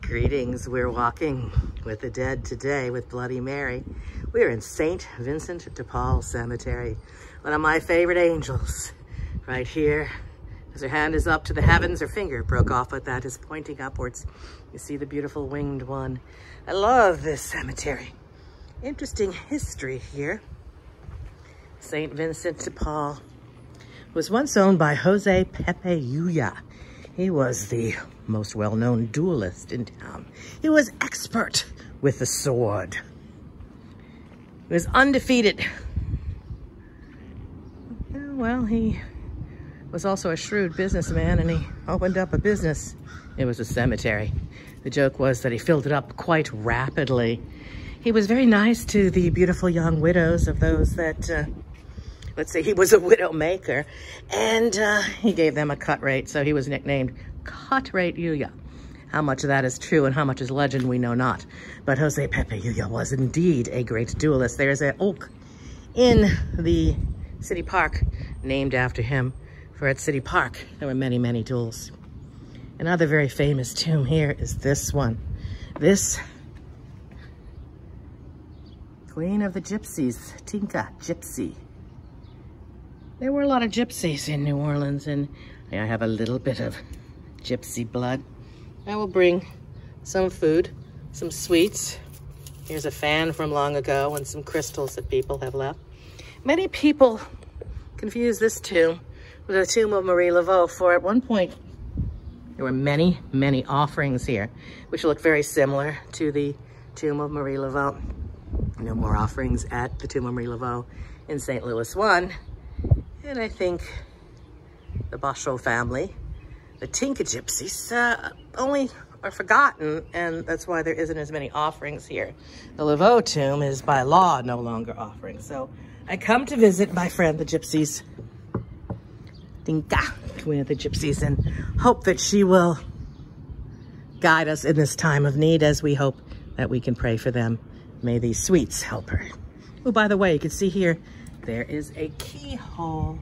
Greetings, we're walking with the dead today with Bloody Mary. We're in St. Vincent de Paul Cemetery, one of my favorite angels. Right here, as her hand is up to the heavens, her finger broke off, but that is pointing upwards. You see the beautiful winged one. I love this cemetery. Interesting history here. St. Vincent de Paul was once owned by Jose Pepe Yuya. He was the most well-known duelist in town. He was expert with the sword. He was undefeated. Well, he was also a shrewd businessman, and he opened up a business. It was a cemetery. The joke was that he filled it up quite rapidly. He was very nice to the beautiful young widows of those that, let's say he was a widow maker, and he gave them a cut rate, so he was nicknamed Cut Rate Yuya. How much of that is true and how much is legend, we know not. But Jose Pepe Yuya was indeed a great duelist. There's an oak in the city park named after him, for at City Park there were many, many duels. Another very famous tomb here is this one. This Queen of the Gypsies, Tinka Gypsy. There were a lot of gypsies in New Orleans, and I have a little bit of gypsy blood. I will bring some food, some sweets. Here's a fan from long ago and some crystals that people have left. Many people confuse this tomb with the tomb of Marie Laveau, for at one point there were many, many offerings here, which look very similar to the tomb of Marie Laveau. No more offerings at the tomb of Marie Laveau in St. Louis 1. And I think the Bachot family, the Tinka Gypsies, only are forgotten, and that's why there isn't as many offerings here. The Laveau tomb is by law no longer offering. So I come to visit my friend, the Gypsies, Tinka, Queen of the Gypsies, and hope that she will guide us in this time of need, as we hope that we can pray for them. May these sweets help her. Oh, by the way, you can see here, there is a keyhole.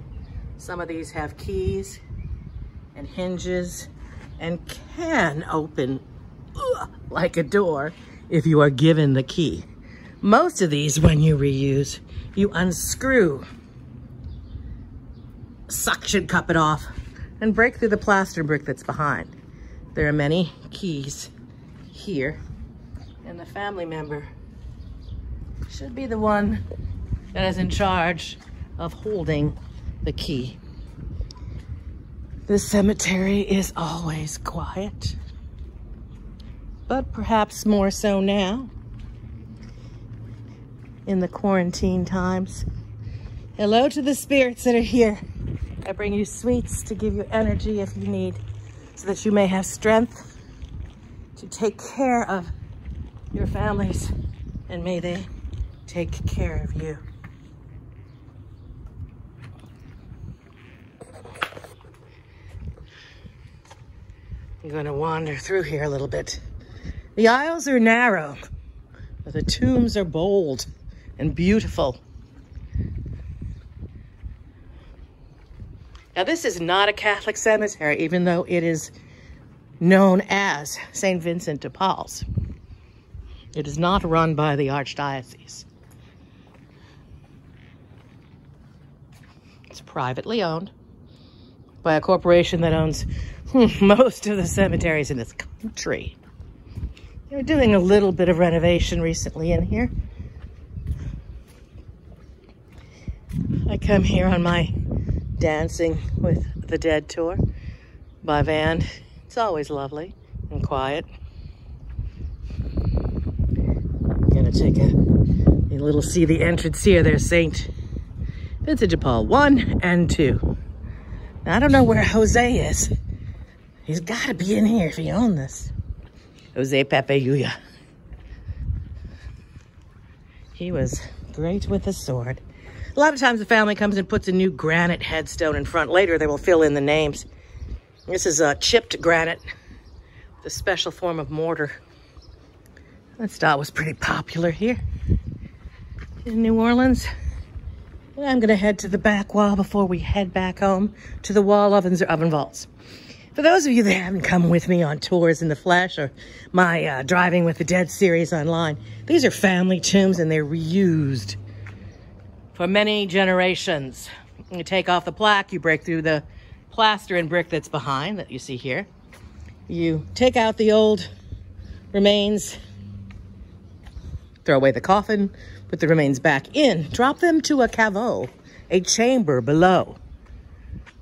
Some of these have keys and hinges and can open like a door if you are given the key. Most of these, when you reuse, you unscrew, suction cup it off, and break through the plaster brick that's behind. There are many keys here, and the family member should be the one that is in charge of holding the key. This cemetery is always quiet, but perhaps more so now in the quarantine times. Hello to the spirits that are here. I bring you sweets to give you energy if you need, so that you may have strength to take care of your families, and may they take care of you. I'm going to wander through here a little bit. The aisles are narrow, but the tombs are bold and beautiful. Now, this is not a Catholic cemetery, even though it is known as St. Vincent de Paul's. It is not run by the Archdiocese. It's privately owned by a corporation that owns most of the cemeteries in this country. They're doing a little bit of renovation recently in here. I come here on my Dancing with the Dead tour by van. It's always lovely and quiet. I'm gonna take a little see the entrance here. There's St. Vincent de Paul 1 and 2. Now, I don't know where Jose is. He's got to be in here if he owned this. Jose Pepe Yuya. He was great with the sword. A lot of times the family comes and puts a new granite headstone in front. Later they will fill in the names. This is a chipped granite, the special form of mortar. That style was pretty popular here in New Orleans. And I'm gonna head to the back wall before we head back home to the wall ovens or oven vaults. For those of you that haven't come with me on tours in the flesh or my Driving with the Dead series online, these are family tombs and they're reused for many generations. You take off the plaque, you break through the plaster and brick that's behind that you see here. You take out the old remains, throw away the coffin, put the remains back in, drop them to a caveau, a chamber below.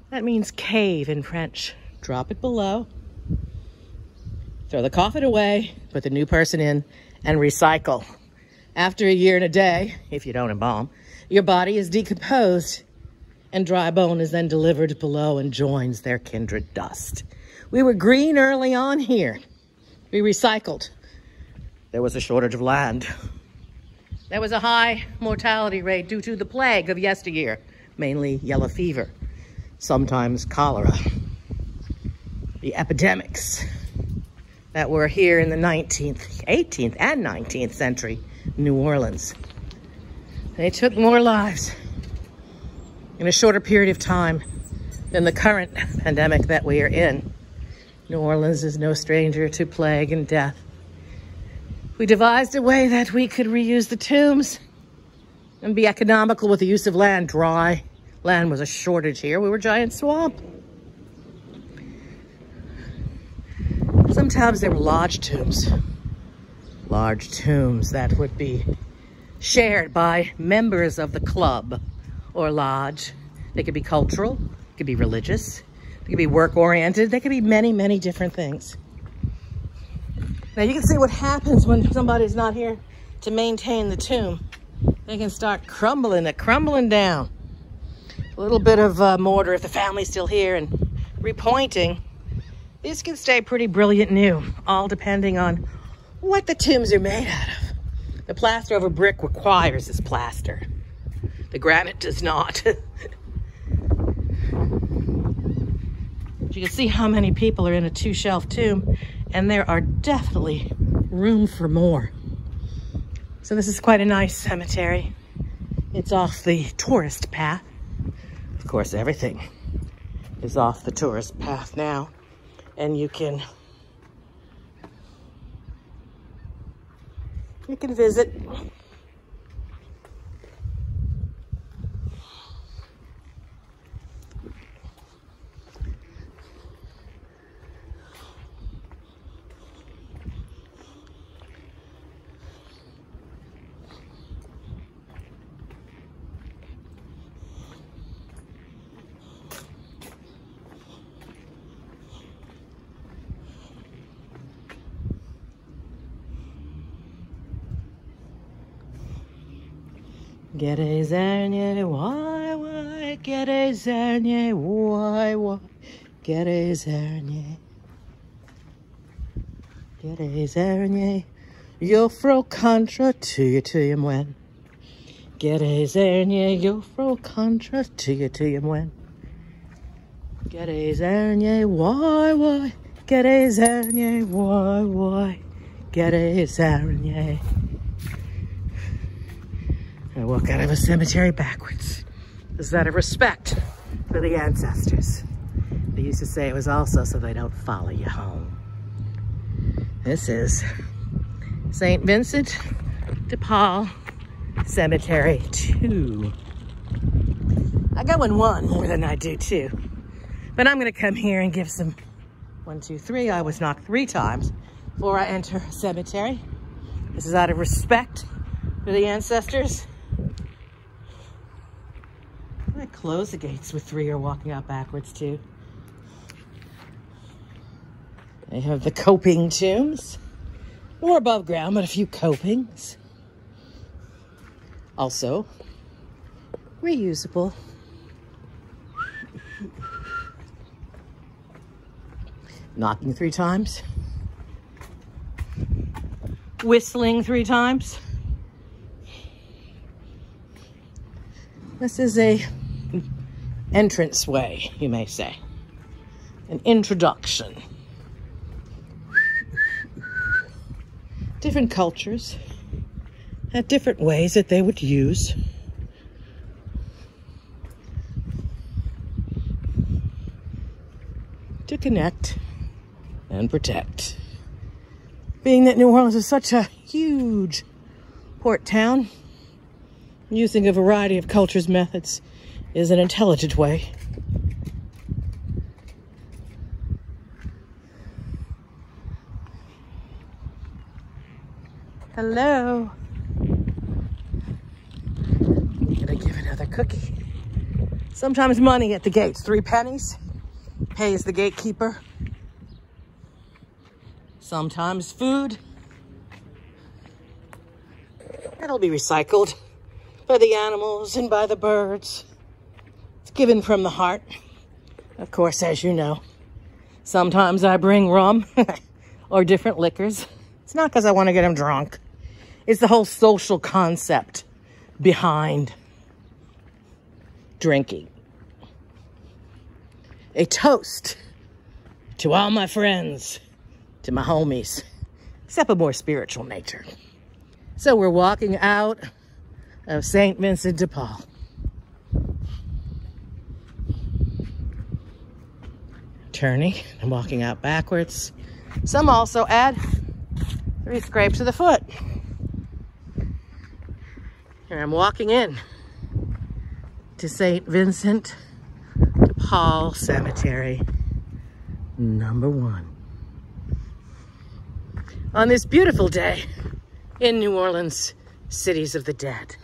That means cave in French. Drop it below, throw the coffin away, put the new person in, and recycle. After a year and a day, if you don't embalm, your body is decomposed and dry bone is then delivered below and joins their kindred dust. We were green early on here. We recycled. There was a shortage of land. There was a high mortality rate due to the plague of yesteryear, mainly yellow fever, sometimes cholera. The epidemics that were here in the 19th, 18th, and 19th century New Orleans. They took more lives in a shorter period of time than the current pandemic that we are in. New Orleans is no stranger to plague and death. We devised a way that we could reuse the tombs and be economical with the use of land. Dry land was a shortage here. We were a giant swamp. Sometimes there were large tombs that would be shared by members of the club or lodge. They could be cultural, they could be religious, they could be work-oriented, they could be many, many different things. Now you can see what happens when somebody's not here to maintain the tomb. They can start crumbling down. A little bit of mortar if the family's still here and repointing. These can stay pretty brilliant new, all depending on what the tombs are made out of. The plaster over brick requires this plaster. The granite does not. You can see how many people are in a 2-shelf tomb, and there are definitely room for more. So this is quite a nice cemetery. It's off the tourist path. Of course, everything is off the tourist path now. And you can visit. Get a zernie, why, get a zernie, why, get a zernie. Get a zernie, you'll throw contra to you when. Get a zernie, you'll throw contra to you when. Get a zernie, why, get a zernie, why, get a zernie. I walk out of a cemetery backwards. Is that a respect for the ancestors? They used to say it was also so they don't follow you home. This is St. Vincent de Paul Cemetery 2. I go in one more than I do two. But I'm gonna come here and give some 1, 2, 3. I was knocked 3 times before I enter a cemetery. This is out of respect for the ancestors. I close the gates with 3 are walking out backwards too. They have the coping tombs. More above ground, but a few copings. Also, reusable. Knocking 3 times. Whistling 3 times. This is a entranceway, you may say. An introduction. Different cultures had different ways that they would use to connect and protect. Being that New Orleans is such a huge port town, using a variety of cultures' methods is an intelligent way. Hello. Gonna give another cookie. Sometimes money at the gates, 3 pennies, pays the gatekeeper. Sometimes food. That'll be recycled by the animals and by the birds. It's given from the heart. Of course, as you know, sometimes I bring rum or different liquors. It's not because I want to get them drunk. It's the whole social concept behind drinking. A toast to all my friends, to my homies, except a more spiritual nature. So we're walking out of St. Vincent de Paul. Turning and walking out backwards. Some also add 3 scrapes of the foot. Here I'm walking in to St. Vincent de Paul Cemetery, number 1. On this beautiful day in New Orleans, Cities of the Dead.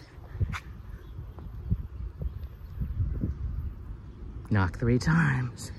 Knock 3 times.